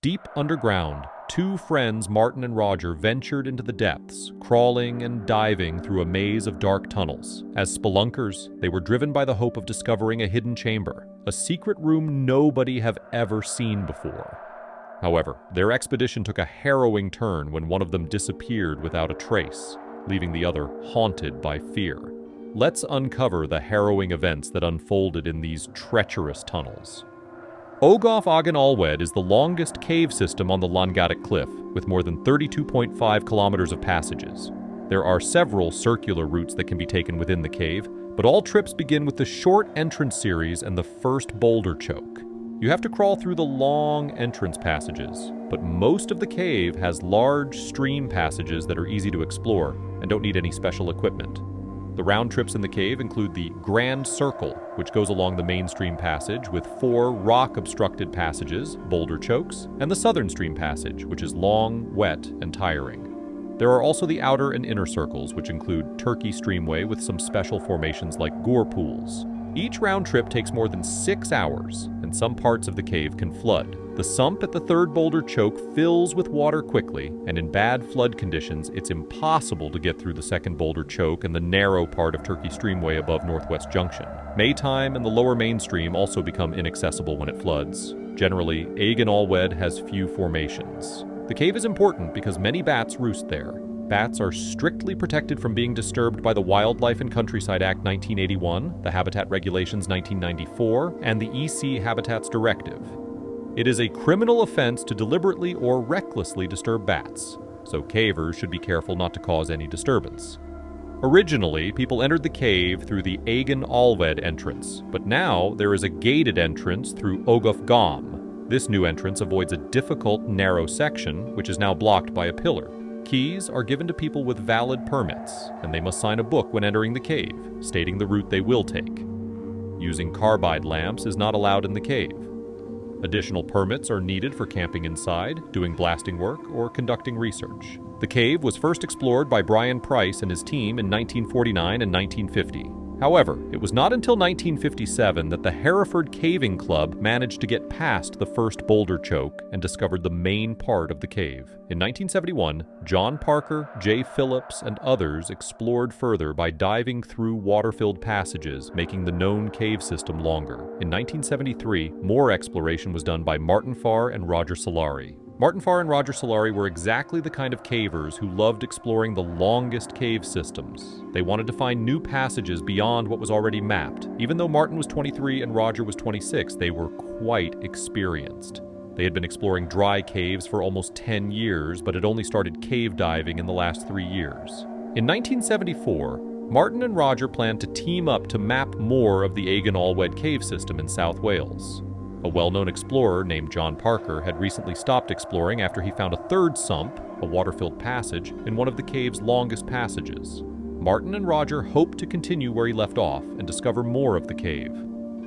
Deep underground, two friends, Martin and Roger, ventured into the depths, crawling and diving through a maze of dark tunnels. As spelunkers, they were driven by the hope of discovering a hidden chamber, a secret room nobody have ever seen before. However, their expedition took a harrowing turn when one of them disappeared without a trace, leaving the other haunted by fear. Let's uncover the harrowing events that unfolded in these treacherous tunnels. Ogof Agen Allwedd is the longest cave system on the Langatic Cliff, with more than 32.5 kilometers of passages. There are several circular routes that can be taken within the cave, but all trips begin with the short entrance series and the first boulder choke. You have to crawl through the long entrance passages, but most of the cave has large stream passages that are easy to explore and don't need any special equipment. The round trips in the cave include the Grand Circle, which goes along the main stream passage with 4 rock-obstructed passages, boulder chokes, and the Southern Stream Passage, which is long, wet, and tiring. There are also the outer and inner circles, which include Turkey Streamway with some special formations like gore pools. Each round trip takes more than 6 hours, and some parts of the cave can flood. The sump at the third boulder choke fills with water quickly, and in bad flood conditions, it's impossible to get through the second boulder choke and the narrow part of Turkey Streamway above Northwest Junction. Maytime and the lower mainstream also become inaccessible when it floods. Generally, Agen Allwedd has few formations. The cave is important because many bats roost there. Bats are strictly protected from being disturbed by the Wildlife and Countryside Act 1981, the Habitat Regulations 1994, and the EC Habitats Directive. It is a criminal offense to deliberately or recklessly disturb bats, so cavers should be careful not to cause any disturbance. Originally, people entered the cave through the Agen Allwedd entrance, but now there is a gated entrance through Ogof. This new entrance avoids a difficult, narrow section, which is now blocked by a pillar. Keys are given to people with valid permits, and they must sign a book when entering the cave, stating the route they will take. Using carbide lamps is not allowed in the cave. Additional permits are needed for camping inside, doing blasting work, or conducting research. The cave was first explored by Brian Price and his team in 1949 and 1950. However, it was not until 1957 that the Hereford Caving Club managed to get past the first boulder choke and discovered the main part of the cave. In 1971, John Parker, Jay Phillips, and others explored further by diving through water-filled passages, making the known cave system longer. In 1973, more exploration was done by Martin Farr and Roger Solari. Martin Farr and Roger Solari were exactly the kind of cavers who loved exploring the longest cave systems. They wanted to find new passages beyond what was already mapped. Even though Martin was 23 and Roger was 26, they were quite experienced. They had been exploring dry caves for almost 10 years, but had only started cave diving in the last 3 years. In 1974, Martin and Roger planned to team up to map more of the Agen Allwedd cave system in South Wales. A well-known explorer named John Parker had recently stopped exploring after he found a third sump, a water-filled passage, in one of the cave's longest passages. Martin and Roger hoped to continue where he left off and discover more of the cave.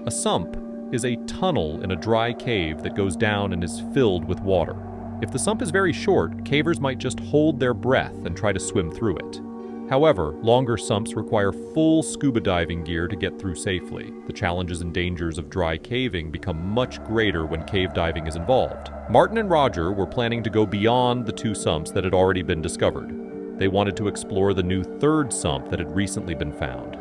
A sump is a tunnel in a dry cave that goes down and is filled with water. If the sump is very short, cavers might just hold their breath and try to swim through it. However, longer sumps require full scuba diving gear to get through safely. The challenges and dangers of dry caving become much greater when cave diving is involved. Martin and Roger were planning to go beyond the 2 sumps that had already been discovered. They wanted to explore the new third sump that had recently been found.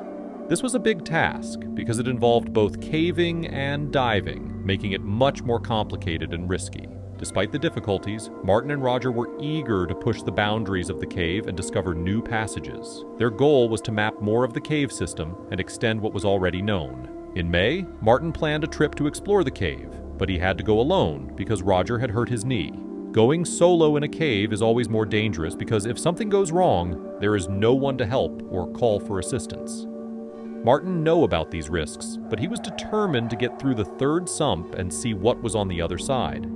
This was a big task because it involved both caving and diving, making it much more complicated and risky. Despite the difficulties, Martin and Roger were eager to push the boundaries of the cave and discover new passages. Their goal was to map more of the cave system and extend what was already known. In May, Martin planned a trip to explore the cave, but he had to go alone because Roger had hurt his knee. Going solo in a cave is always more dangerous because if something goes wrong, there is no one to help or call for assistance. Martin knew about these risks, but he was determined to get through the third sump and see what was on the other side.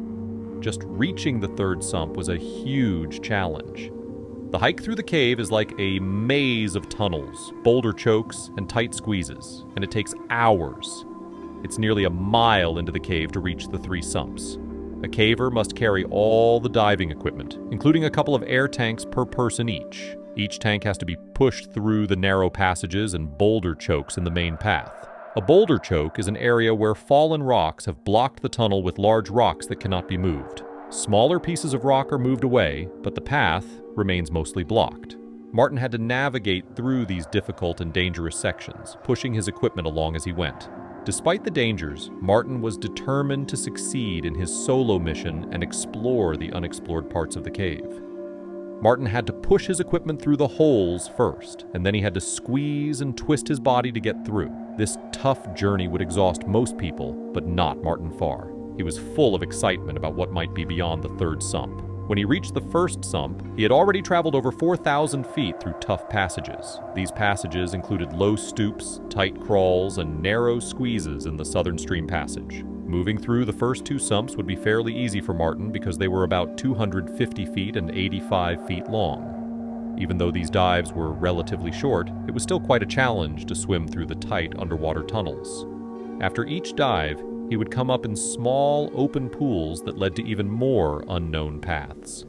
Just reaching the third sump was a huge challenge. The hike through the cave is like a maze of tunnels, boulder chokes, and tight squeezes, and it takes hours. It's nearly a mile into the cave to reach the 3 sumps. A caver must carry all the diving equipment, including a couple of air tanks per person each. Each tank has to be pushed through the narrow passages and boulder chokes in the main path. A boulder choke is an area where fallen rocks have blocked the tunnel with large rocks that cannot be moved. Smaller pieces of rock are moved away, but the path remains mostly blocked. Martin had to navigate through these difficult and dangerous sections, pushing his equipment along as he went. Despite the dangers, Martin was determined to succeed in his solo mission and explore the unexplored parts of the cave. Martin had to push his equipment through the holes first, and then he had to squeeze and twist his body to get through. This tough journey would exhaust most people, but not Martin Farr. He was full of excitement about what might be beyond the third sump. When he reached the first sump, he had already traveled over 4,000 feet through tough passages. These passages included low stoops, tight crawls, and narrow squeezes in the southern stream passage. Moving through the first two sumps would be fairly easy for Martin because they were about 250 feet and 85 feet long. Even though these dives were relatively short, it was still quite a challenge to swim through the tight underwater tunnels. After each dive, he would come up in small, open pools that led to even more unknown paths.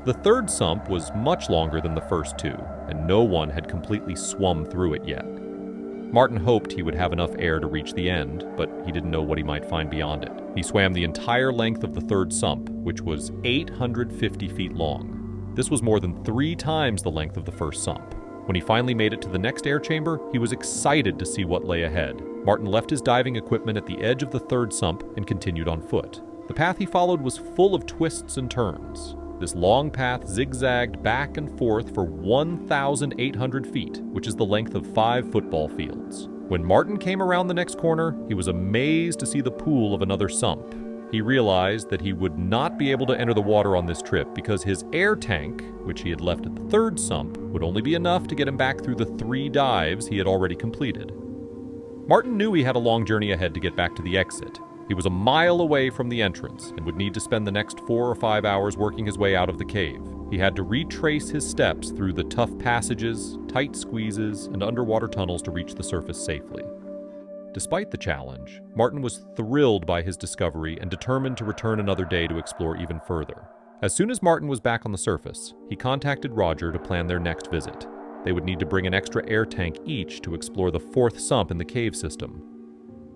The third sump was much longer than the first two, and no one had completely swum through it yet. Martin hoped he would have enough air to reach the end, but he didn't know what he might find beyond it. He swam the entire length of the third sump, which was 850 feet long. This was more than 3 times the length of the first sump. When he finally made it to the next air chamber, he was excited to see what lay ahead. Martin left his diving equipment at the edge of the third sump and continued on foot. The path he followed was full of twists and turns. This long path zigzagged back and forth for 1,800 feet, which is the length of 5 football fields. When Martin came around the next corner, he was amazed to see the pool of another sump. He realized that he would not be able to enter the water on this trip because his air tank, which he had left at the third sump, would only be enough to get him back through the 3 dives he had already completed. Martin knew he had a long journey ahead to get back to the exit. He was a mile away from the entrance and would need to spend the next 4 or 5 hours working his way out of the cave. He had to retrace his steps through the tough passages, tight squeezes, and underwater tunnels to reach the surface safely. Despite the challenge, Martin was thrilled by his discovery and determined to return another day to explore even further. As soon as Martin was back on the surface, he contacted Roger to plan their next visit. They would need to bring an extra air tank each to explore the 4th sump in the cave system.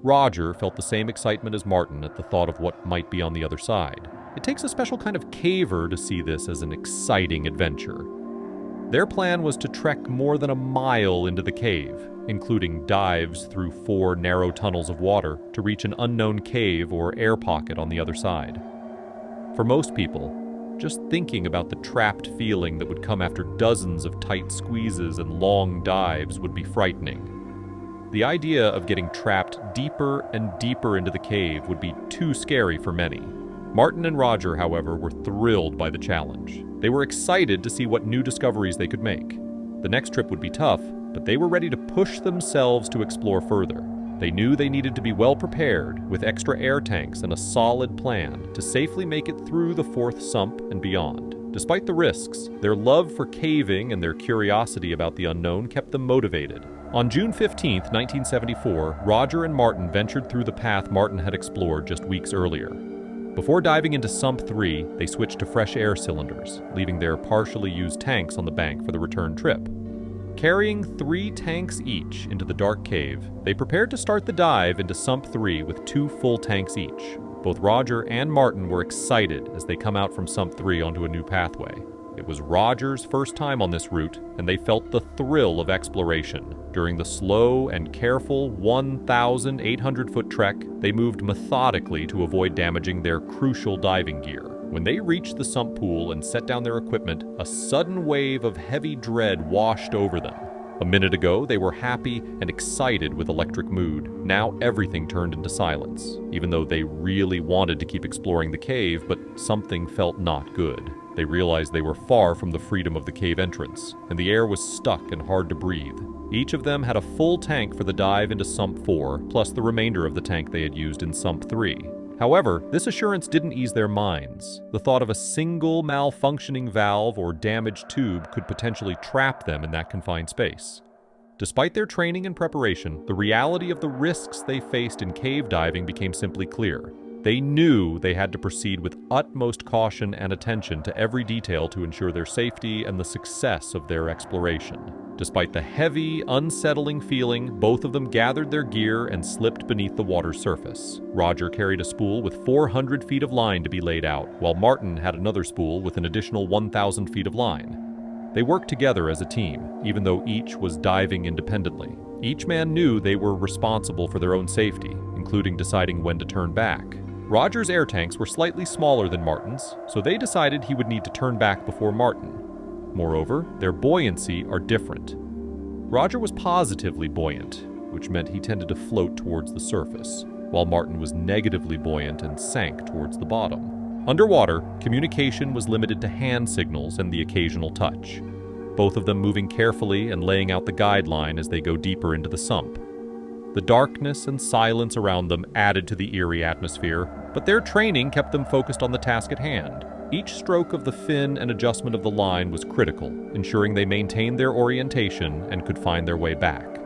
Roger felt the same excitement as Martin at the thought of what might be on the other side. It takes a special kind of caver to see this as an exciting adventure. Their plan was to trek more than a mile into the cave, including dives through 4 narrow tunnels of water to reach an unknown cave or air pocket on the other side. For most people, just thinking about the trapped feeling that would come after dozens of tight squeezes and long dives would be frightening. The idea of getting trapped deeper and deeper into the cave would be too scary for many. Martin and Roger, however, were thrilled by the challenge. They were excited to see what new discoveries they could make. The next trip would be tough, but they were ready to push themselves to explore further. They knew they needed to be well prepared, with extra air tanks and a solid plan, to safely make it through the 4th sump and beyond. Despite the risks, their love for caving and their curiosity about the unknown kept them motivated. On June 15, 1974, Roger and Martin ventured through the path Martin had explored just weeks earlier. Before diving into Sump 3, they switched to fresh air cylinders, leaving their partially used tanks on the bank for the return trip. Carrying 3 tanks each into the dark cave, they prepared to start the dive into Sump 3 with 2 full tanks each. Both Roger and Martin were excited as they come out from Sump 3 onto a new pathway. It was Roger's first time on this route, and they felt the thrill of exploration. During the slow and careful 1,800-foot trek, they moved methodically to avoid damaging their crucial diving gear. When they reached the sump pool and set down their equipment, a sudden wave of heavy dread washed over them. A minute ago, they were happy and excited with electric mood. Now everything turned into silence, even though they really wanted to keep exploring the cave, but something felt not good. They realized they were far from the freedom of the cave entrance, and the air was stuck and hard to breathe. Each of them had a full tank for the dive into Sump 4, plus the remainder of the tank they had used in Sump 3. However, this assurance didn't ease their minds. The thought of a single malfunctioning valve or damaged tube could potentially trap them in that confined space. Despite their training and preparation, the reality of the risks they faced in cave diving became simply clear. They knew they had to proceed with utmost caution and attention to every detail to ensure their safety and the success of their exploration. Despite the heavy, unsettling feeling, both of them gathered their gear and slipped beneath the water's surface. Roger carried a spool with 400 feet of line to be laid out, while Martin had another spool with an additional 1,000 feet of line. They worked together as a team, even though each was diving independently. Each man knew they were responsible for their own safety, including deciding when to turn back. Roger's air tanks were slightly smaller than Martin's, so they decided he would need to turn back before Martin. Moreover, their buoyancy are different. Roger was positively buoyant, which meant he tended to float towards the surface, while Martin was negatively buoyant and sank towards the bottom. Underwater, communication was limited to hand signals and the occasional touch, both of them moving carefully and laying out the guideline as they go deeper into the sump. The darkness and silence around them added to the eerie atmosphere, but their training kept them focused on the task at hand. Each stroke of the fin and adjustment of the line was critical, ensuring they maintained their orientation and could find their way back.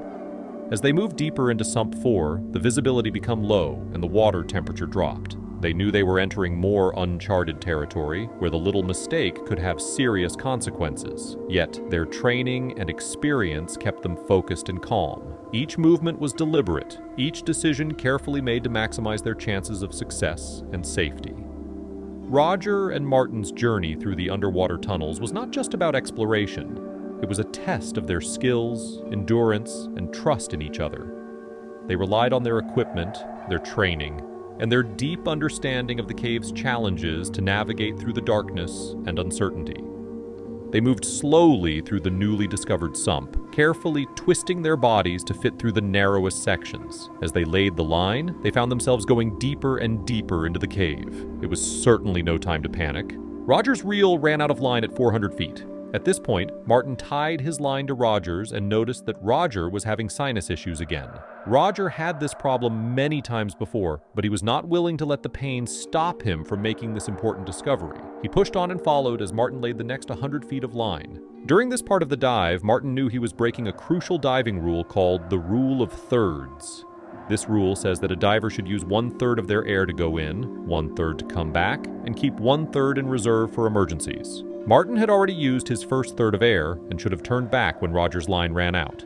As they moved deeper into Sump 4, the visibility became low and the water temperature dropped. They knew they were entering more uncharted territory, where the little mistake could have serious consequences. Yet, their training and experience kept them focused and calm. Each movement was deliberate, each decision carefully made to maximize their chances of success and safety. Roger and Martin's journey through the underwater tunnels was not just about exploration. It was a test of their skills, endurance, and trust in each other. They relied on their equipment, their training, and their deep understanding of the cave's challenges to navigate through the darkness and uncertainty. They moved slowly through the newly discovered sump, carefully twisting their bodies to fit through the narrowest sections. As they laid the line, they found themselves going deeper and deeper into the cave. It was certainly no time to panic. Roger's reel ran out of line at 400 feet. At this point, Martin tied his line to Roger's and noticed that Roger was having sinus issues again. Roger had this problem many times before, but he was not willing to let the pain stop him from making this important discovery. He pushed on and followed as Martin laid the next 100 feet of line. During this part of the dive, Martin knew he was breaking a crucial diving rule called the Rule of Thirds. This rule says that a diver should use 1/3 of their air to go in, 1/3 to come back, and keep 1/3 in reserve for emergencies. Martin had already used his first third of air and should have turned back when Roger's line ran out.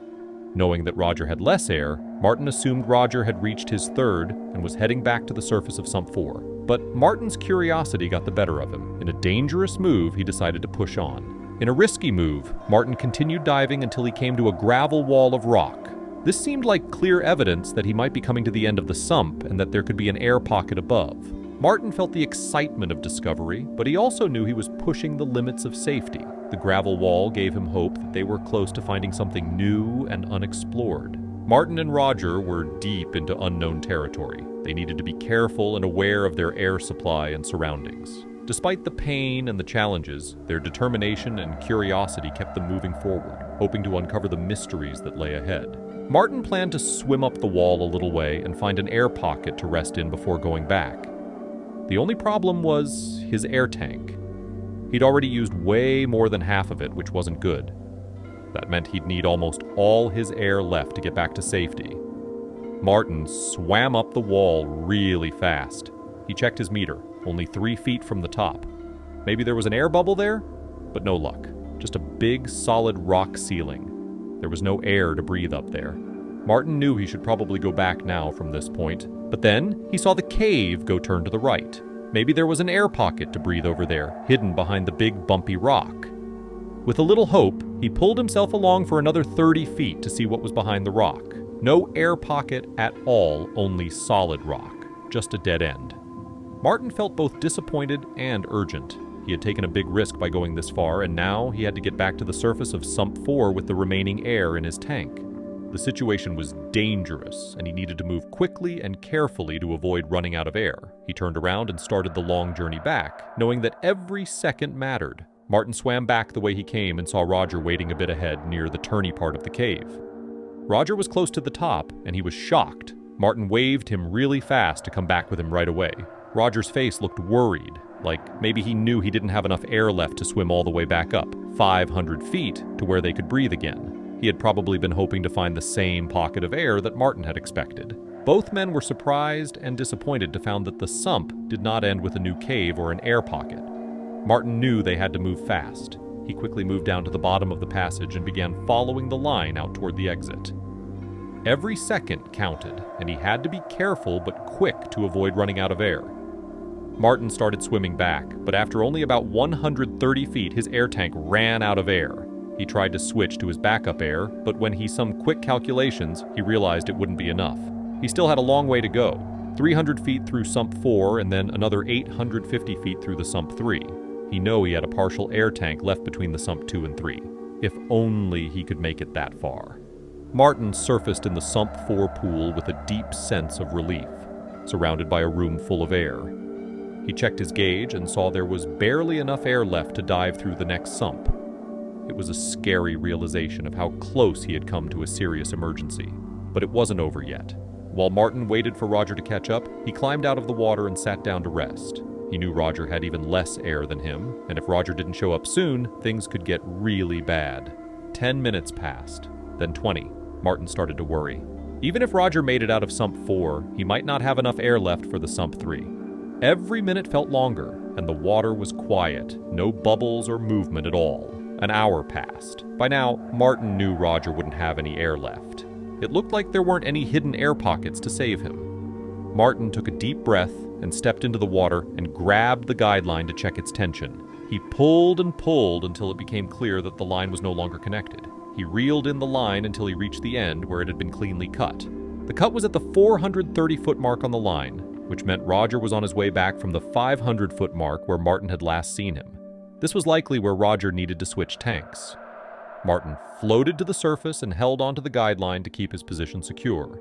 Knowing that Roger had less air, Martin assumed Roger had reached his third and was heading back to the surface of Sump 4. But Martin's curiosity got the better of him. In a dangerous move, he decided to push on. In a risky move, Martin continued diving until he came to a gravel wall of rock. This seemed like clear evidence that he might be coming to the end of the sump and that there could be an air pocket above. Martin felt the excitement of discovery, but he also knew he was pushing the limits of safety. The gravel wall gave him hope that they were close to finding something new and unexplored. Martin and Roger were deep into unknown territory. They needed to be careful and aware of their air supply and surroundings. Despite the pain and the challenges, their determination and curiosity kept them moving forward, hoping to uncover the mysteries that lay ahead. Martin planned to swim up the wall a little way and find an air pocket to rest in before going back. The only problem was his air tank. He'd already used way more than half of it, which wasn't good. That meant he'd need almost all his air left to get back to safety. Martin swam up the wall really fast. He checked his meter, only 3 feet from the top. Maybe there was an air bubble there? But no luck. Just a big, solid rock ceiling. There was no air to breathe up there. Martin knew he should probably go back now from this point, but then he saw the cave go turn to the right. Maybe there was an air pocket to breathe over there, hidden behind the big bumpy rock. With a little hope, he pulled himself along for another 30 feet to see what was behind the rock. No air pocket at all, only solid rock. Just a dead end. Martin felt both disappointed and urgent. He had taken a big risk by going this far, and now he had to get back to the surface of Sump 4 with the remaining air in his tank. The situation was dangerous, and he needed to move quickly and carefully to avoid running out of air. He turned around and started the long journey back, knowing that every second mattered. Martin swam back the way he came and saw Roger waiting a bit ahead near the turny part of the cave. Roger was close to the top, and he was shocked. Martin waved him really fast to come back with him right away. Roger's face looked worried, like maybe he knew he didn't have enough air left to swim all the way back up, 500 feet, to where they could breathe again. He had probably been hoping to find the same pocket of air that Martin had expected. Both men were surprised and disappointed to find that the sump did not end with a new cave or an air pocket. Martin knew they had to move fast. He quickly moved down to the bottom of the passage and began following the line out toward the exit. Every second counted, and he had to be careful but quick to avoid running out of air. Martin started swimming back, but after only about 130 feet, his air tank ran out of air. He tried to switch to his backup air, but when he summed quick calculations, he realized it wouldn't be enough. He still had a long way to go, 300 feet through Sump 4 and then another 850 feet through the Sump 3. He knew he had a partial air tank left between the Sump 2 and 3. If only he could make it that far. Martin surfaced in the Sump 4 pool with a deep sense of relief, surrounded by a room full of air. He checked his gauge and saw there was barely enough air left to dive through the next sump. It was a scary realization of how close he had come to a serious emergency, but it wasn't over yet. While Martin waited for Roger to catch up, he climbed out of the water and sat down to rest. He knew Roger had even less air than him, and if Roger didn't show up soon, things could get really bad. 10 minutes passed, then 20. Martin started to worry. Even if Roger made it out of Sump 4, he might not have enough air left for the Sump 3. Every minute felt longer, and the water was quiet, no bubbles or movement at all. An hour passed. By now, Martin knew Roger wouldn't have any air left. It looked like there weren't any hidden air pockets to save him. Martin took a deep breath and stepped into the water and grabbed the guideline to check its tension. He pulled and pulled until it became clear that the line was no longer connected. He reeled in the line until he reached the end where it had been cleanly cut. The cut was at the 430-foot mark on the line, which meant Roger was on his way back from the 500-foot mark where Martin had last seen him. This was likely where Roger needed to switch tanks. Martin floated to the surface and held onto the guideline to keep his position secure.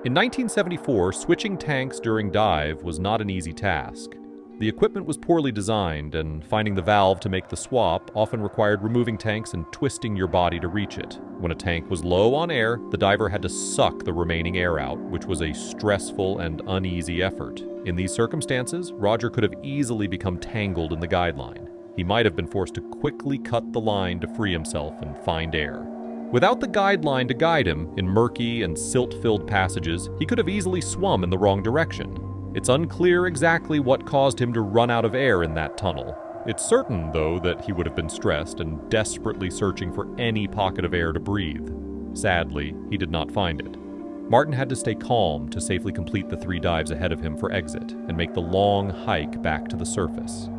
In 1974, switching tanks during dive was not an easy task. The equipment was poorly designed, and finding the valve to make the swap often required removing tanks and twisting your body to reach it. When a tank was low on air, the diver had to suck the remaining air out, which was a stressful and uneasy effort. In these circumstances, Roger could have easily become tangled in the guideline. He might have been forced to quickly cut the line to free himself and find air. Without the guideline to guide him in murky and silt-filled passages, he could have easily swum in the wrong direction. It's unclear exactly what caused him to run out of air in that tunnel. It's certain, though, that he would have been stressed and desperately searching for any pocket of air to breathe. Sadly, he did not find it. Martin had to stay calm to safely complete the 3 dives ahead of him for exit and make the long hike back to the surface.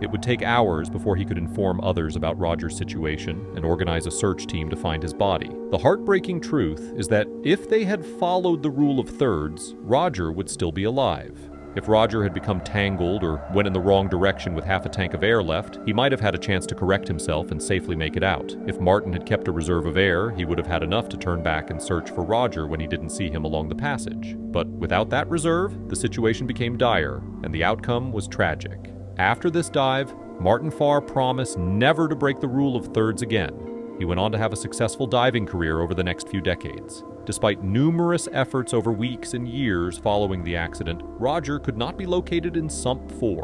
It would take hours before he could inform others about Roger's situation and organize a search team to find his body. The heartbreaking truth is that if they had followed the rule of thirds, Roger would still be alive. If Roger had become tangled or went in the wrong direction with half a tank of air left, he might have had a chance to correct himself and safely make it out. If Martin had kept a reserve of air, he would have had enough to turn back and search for Roger when he didn't see him along the passage. But without that reserve, the situation became dire, and the outcome was tragic. After this dive, Martin Farr promised never to break the rule of thirds again. He went on to have a successful diving career over the next few decades. Despite numerous efforts over weeks and years following the accident, Roger could not be located in Sump 4.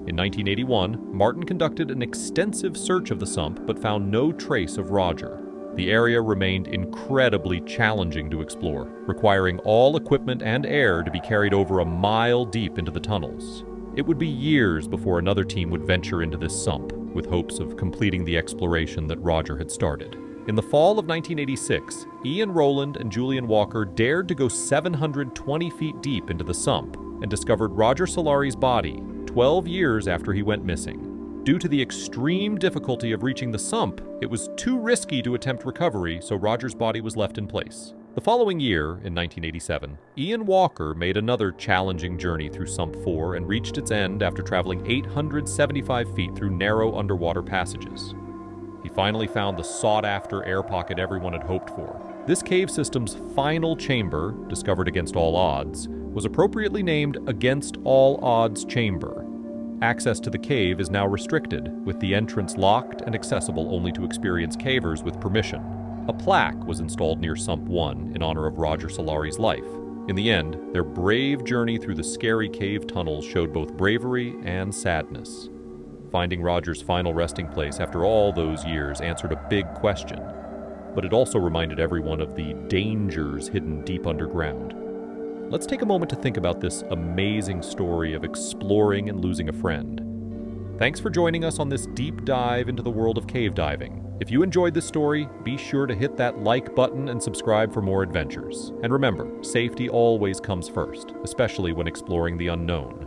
In 1981, Martin conducted an extensive search of the sump but found no trace of Roger. The area remained incredibly challenging to explore, requiring all equipment and air to be carried over a mile deep into the tunnels. It would be years before another team would venture into this sump, with hopes of completing the exploration that Roger had started. In the fall of 1986, Ian Rowland and Julian Walker dared to go 720 feet deep into the sump and discovered Roger Solari's body 12 years after he went missing. Due to the extreme difficulty of reaching the sump, it was too risky to attempt recovery, so Roger's body was left in place. The following year, in 1987, Ian Walker made another challenging journey through Sump 4 and reached its end after traveling 875 feet through narrow underwater passages. He finally found the sought-after air pocket everyone had hoped for. This cave system's final chamber, discovered against all odds, was appropriately named Against All Odds Chamber. Access to the cave is now restricted, with the entrance locked and accessible only to experienced cavers with permission. A plaque was installed near Sump 1 in honor of Roger Solari's life. In the end, their brave journey through the scary cave tunnels showed both bravery and sadness. Finding Roger's final resting place after all those years answered a big question, but it also reminded everyone of the dangers hidden deep underground. let's take a moment to think about this amazing story of exploring and losing a friend. Thanks for joining us on this deep dive into the world of cave diving. If you enjoyed this story, be sure to hit that like button and subscribe for more adventures. And remember, safety always comes first, especially when exploring the unknown.